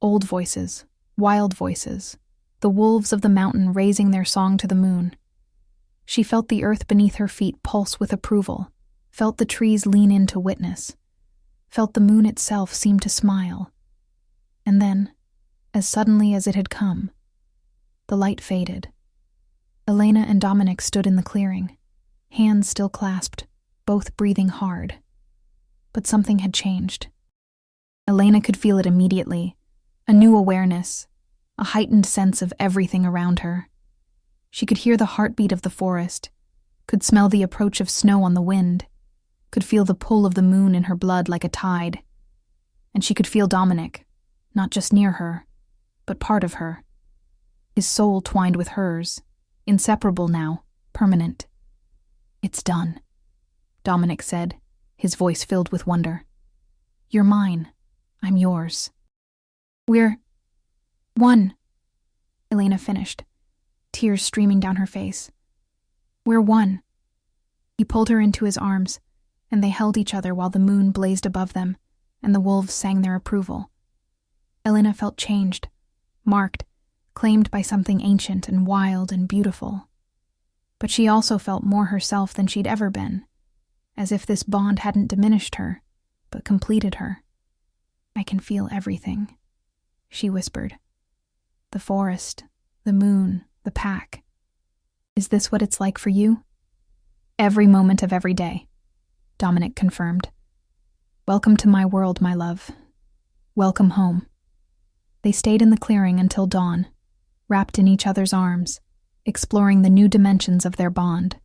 old voices, wild voices, the wolves of the mountain raising their song to the moon. She felt the earth beneath her feet pulse with approval, felt the trees lean in to witness, felt the moon itself seem to smile. And then, as suddenly as it had come, the light faded. Elena and Dominic stood in the clearing, hands still clasped, both breathing hard. But something had changed. Elena could feel it immediately, a new awareness, a heightened sense of everything around her. She could hear the heartbeat of the forest, could smell the approach of snow on the wind, could feel the pull of the moon in her blood like a tide. And she could feel Dominic, not just near her, but part of her. His soul twined with hers, inseparable now, permanent. "It's done," Dominic said, his voice filled with wonder. "You're mine. I'm yours." "We're one," Elena finished, tears streaming down her face. "We're one." He pulled her into his arms, and they held each other while the moon blazed above them, and the wolves sang their approval. Elena felt changed, marked, claimed by something ancient and wild and beautiful. But she also felt more herself than she'd ever been, as if this bond hadn't diminished her, but completed her. "I can feel everything," she whispered. "The forest, the moon, the pack. Is this what it's like for you?" "Every moment of every day," Dominic confirmed. "Welcome to my world, my love. Welcome home." They stayed in the clearing until dawn, wrapped in each other's arms, exploring the new dimensions of their bond.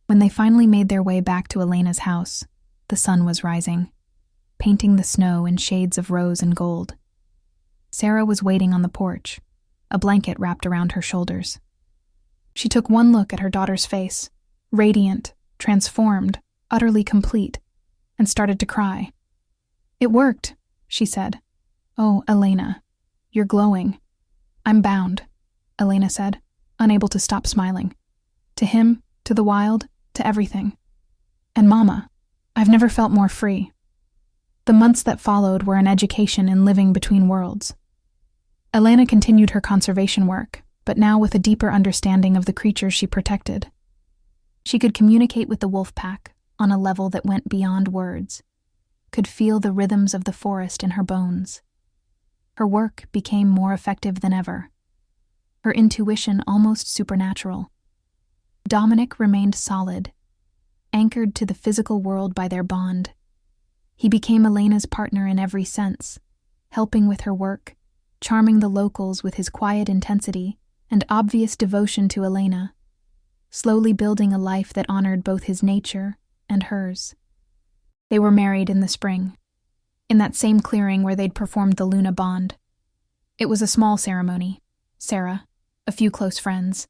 When they finally made their way back to Elena's house, the sun was rising, painting the snow in shades of rose and gold. Sarah was waiting on the porch, a blanket wrapped around her shoulders. She took one look at her daughter's face, radiant, transformed, utterly complete, and started to cry. "It worked," she said. "Oh, Elena, you're glowing." "I'm bound," Elena said, unable to stop smiling. "To him, to the wild, to everything. And Mama, I've never felt more free." The months that followed were an education in living between worlds. Elena continued her conservation work, but now with a deeper understanding of the creatures she protected. She could communicate with the wolf pack on a level that went beyond words, could feel the rhythms of the forest in her bones. Her work became more effective than ever, her intuition almost supernatural. Dominic remained solid, anchored to the physical world by their bond. He became Elena's partner in every sense, helping with her work, charming the locals with his quiet intensity and obvious devotion to Elena, slowly building a life that honored both his nature and hers. They were married in the spring, in that same clearing where they'd performed the Luna Bond. It was a small ceremony. Sarah, a few close friends,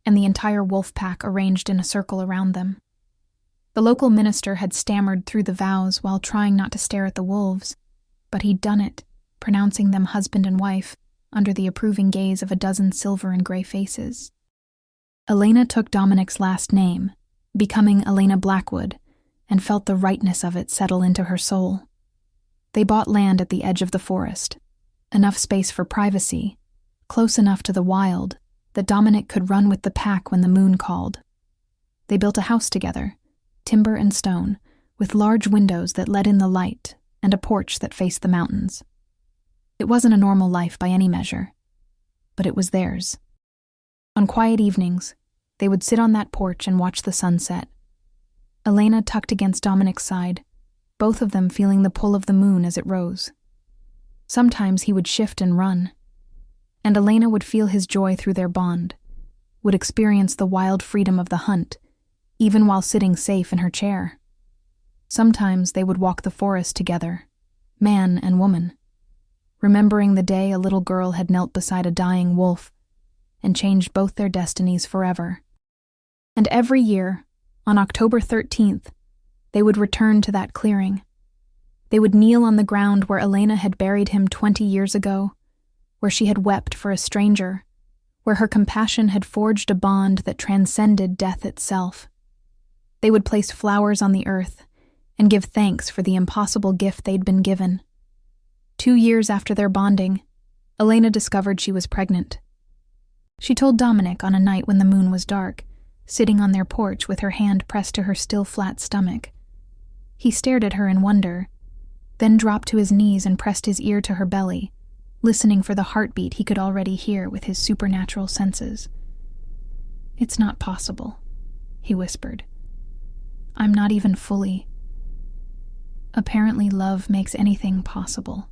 and the entire wolf pack arranged in a circle around them. The local minister had stammered through the vows while trying not to stare at the wolves, but he'd done it, pronouncing them husband and wife, under the approving gaze of a dozen silver and gray faces. Elena took Dominic's last name, becoming Elena Blackwood, and felt the rightness of it settle into her soul. They bought land at the edge of the forest, enough space for privacy, close enough to the wild that Dominic could run with the pack when the moon called. They built a house together, timber and stone, with large windows that let in the light and a porch that faced the mountains. It wasn't a normal life by any measure, but it was theirs. On quiet evenings, they would sit on that porch and watch the sunset. Elena tucked against Dominic's side, both of them feeling the pull of the moon as it rose. Sometimes he would shift and run, and Elena would feel his joy through their bond, would experience the wild freedom of the hunt, even while sitting safe in her chair. Sometimes they would walk the forest together, man and woman, remembering the day a little girl had knelt beside a dying wolf and changed both their destinies forever. And every year, on October 13th, they would return to that clearing. They would kneel on the ground where Elena had buried him 20 years ago, where she had wept for a stranger, where her compassion had forged a bond that transcended death itself. They would place flowers on the earth and give thanks for the impossible gift they'd been given. 2 years after their bonding, Elena discovered she was pregnant. She told Dominic on a night when the moon was dark, sitting on their porch with her hand pressed to her still flat stomach. He stared at her in wonder, then dropped to his knees and pressed his ear to her belly, listening for the heartbeat he could already hear with his supernatural senses. "It's not possible," he whispered. "I'm not even fully." "Apparently love makes anything possible,"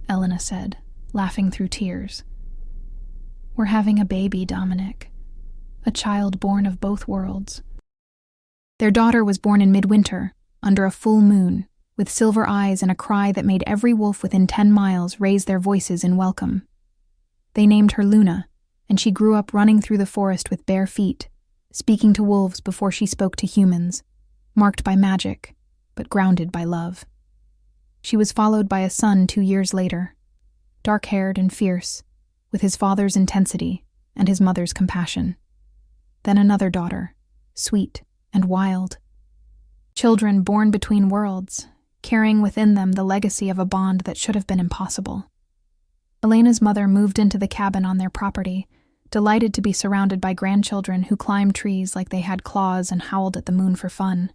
Elena said, laughing through tears. "We're having a baby, Dominic. A child born of both worlds." Their daughter was born in midwinter, under a full moon, with silver eyes and a cry that made every wolf within 10 miles raise their voices in welcome. They named her Luna, and she grew up running through the forest with bare feet, speaking to wolves before she spoke to humans, marked by magic, but grounded by love. She was followed by a son 2 years later, dark-haired and fierce, with his father's intensity and his mother's compassion. Then another daughter, sweet and wild. Children born between worlds, carrying within them the legacy of a bond that should have been impossible. Elena's mother moved into the cabin on their property, delighted to be surrounded by grandchildren who climbed trees like they had claws and howled at the moon for fun.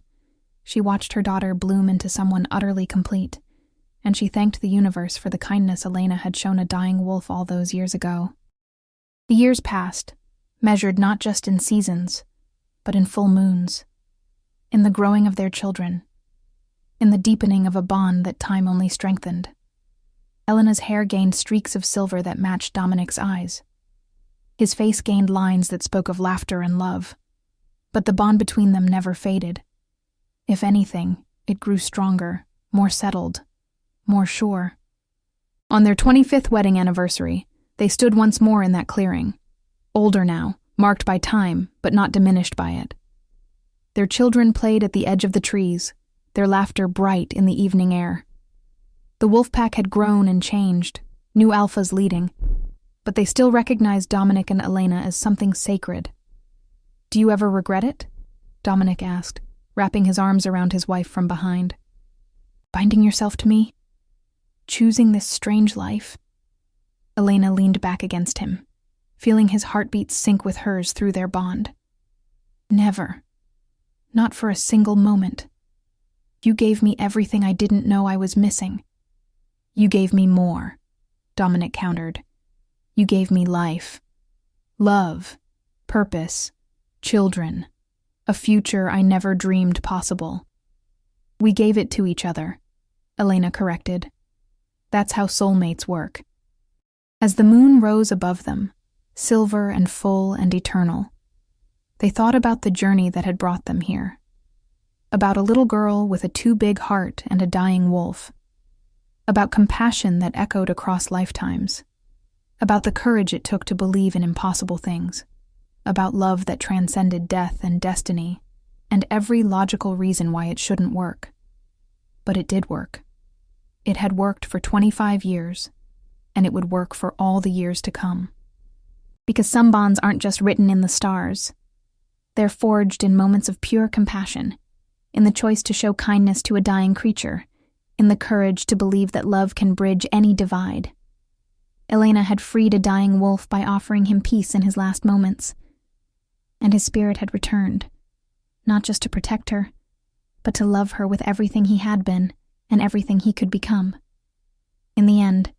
She watched her daughter bloom into someone utterly complete, and she thanked the universe for the kindness Elena had shown a dying wolf all those years ago. The years passed, measured not just in seasons, but in full moons, in the growing of their children, in the deepening of a bond that time only strengthened. Elena's hair gained streaks of silver that matched Dominic's eyes. His face gained lines that spoke of laughter and love, but the bond between them never faded. If anything, it grew stronger, more settled, more sure. On their 25th wedding anniversary, they stood once more in that clearing, older now, marked by time, but not diminished by it. Their children played at the edge of the trees, their laughter bright in the evening air. The wolf pack had grown and changed, new alphas leading, but they still recognized Dominic and Elena as something sacred. "Do you ever regret it?" Dominic asked, wrapping his arms around his wife from behind. "Binding yourself to me? Choosing this strange life?" Elena leaned back against him, feeling his heartbeat sink with hers through their bond. "Never. Not for a single moment. You gave me everything I didn't know I was missing." "You gave me more," Dominic countered. "You gave me life. Love, purpose, children, a future I never dreamed possible." "We gave it to each other," Elena corrected. "That's how soulmates work." As the moon rose above them, silver and full and eternal, they thought about the journey that had brought them here. About a little girl with a too big heart and a dying wolf. About compassion that echoed across lifetimes. About the courage it took to believe in impossible things. About love that transcended death and destiny, and every logical reason why it shouldn't work. But it did work. It had worked for 25 years, and it would work for all the years to come. Because some bonds aren't just written in the stars. They're forged in moments of pure compassion, in the choice to show kindness to a dying creature, in the courage to believe that love can bridge any divide. Elena had freed a dying wolf by offering him peace in his last moments, and his spirit had returned, not just to protect her, but to love her with everything he had been and everything he could become. In the end,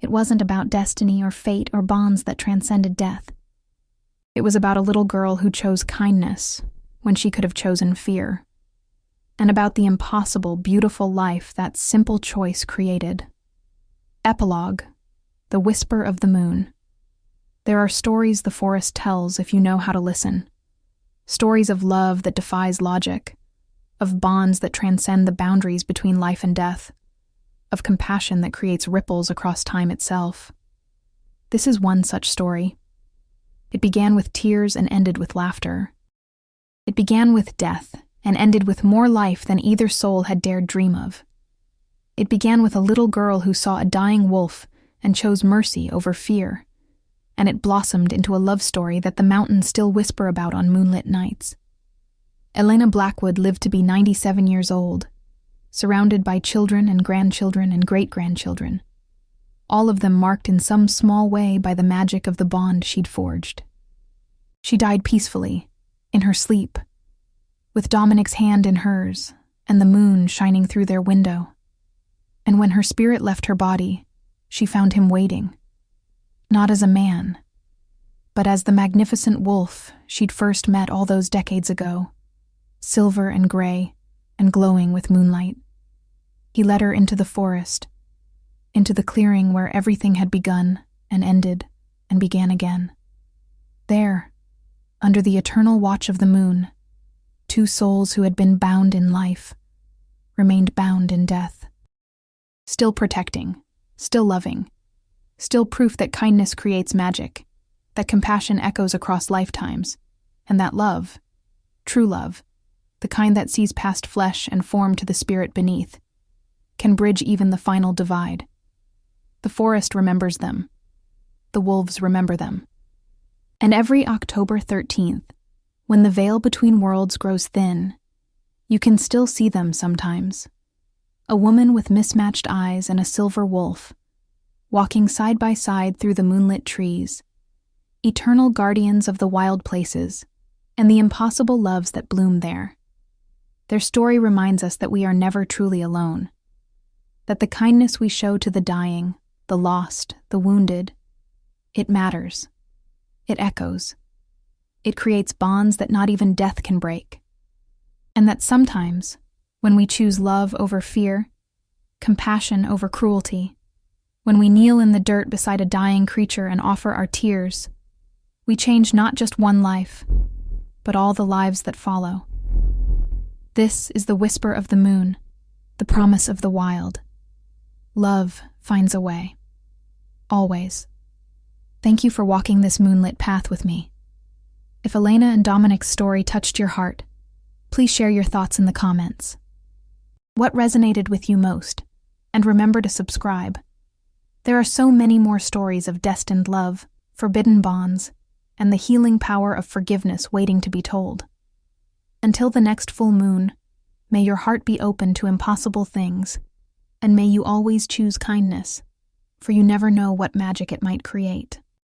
it wasn't about destiny or fate or bonds that transcended death. It was about a little girl who chose kindness when she could have chosen fear, and about the impossible, beautiful life that simple choice created. Epilogue: The Whisper of the Moon. There are stories the forest tells if you know how to listen. Stories of love that defies logic, of bonds that transcend the boundaries between life and death, of compassion that creates ripples across time itself. This is one such story. It began with tears and ended with laughter. It began with death and ended with more life than either soul had dared dream of. It began with a little girl who saw a dying wolf and chose mercy over fear, and it blossomed into a love story that the mountains still whisper about on moonlit nights. Elena Blackwood lived to be 97 years old, surrounded by children and grandchildren and great-grandchildren, all of them marked in some small way by the magic of the bond she'd forged. She died peacefully, in her sleep, with Dominic's hand in hers and the moon shining through their window. And when her spirit left her body, she found him waiting, not as a man, but as the magnificent wolf she'd first met all those decades ago, silver and gray and glowing with moonlight. He led her into the forest, into the clearing where everything had begun and ended and began again. There, under the eternal watch of the moon, two souls who had been bound in life remained bound in death. Still protecting, still loving, still proof that kindness creates magic, that compassion echoes across lifetimes, and that love, true love, the kind that sees past flesh and form to the spirit beneath, can bridge even the final divide. The forest remembers them. The wolves remember them. And every October 13th, when the veil between worlds grows thin, you can still see them sometimes. A woman with mismatched eyes and a silver wolf, walking side by side through the moonlit trees, eternal guardians of the wild places and the impossible loves that bloom there. Their story reminds us that we are never truly alone, that the kindness we show to the dying, the lost, the wounded, it matters. It echoes. It creates bonds that not even death can break. And that sometimes, when we choose love over fear, compassion over cruelty, when we kneel in the dirt beside a dying creature and offer our tears, we change not just one life, but all the lives that follow. This is the whisper of the moon, the promise of the wild. Love finds a way. Always. Thank you for walking this moonlit path with me. If Elena and Dominic's story touched your heart, please share your thoughts in the comments. What resonated with you most? And remember to subscribe. There are so many more stories of destined love, forbidden bonds, and the healing power of forgiveness waiting to be told. Until the next full moon, may your heart be open to impossible things, and may you always choose kindness, for you never know what magic it might create.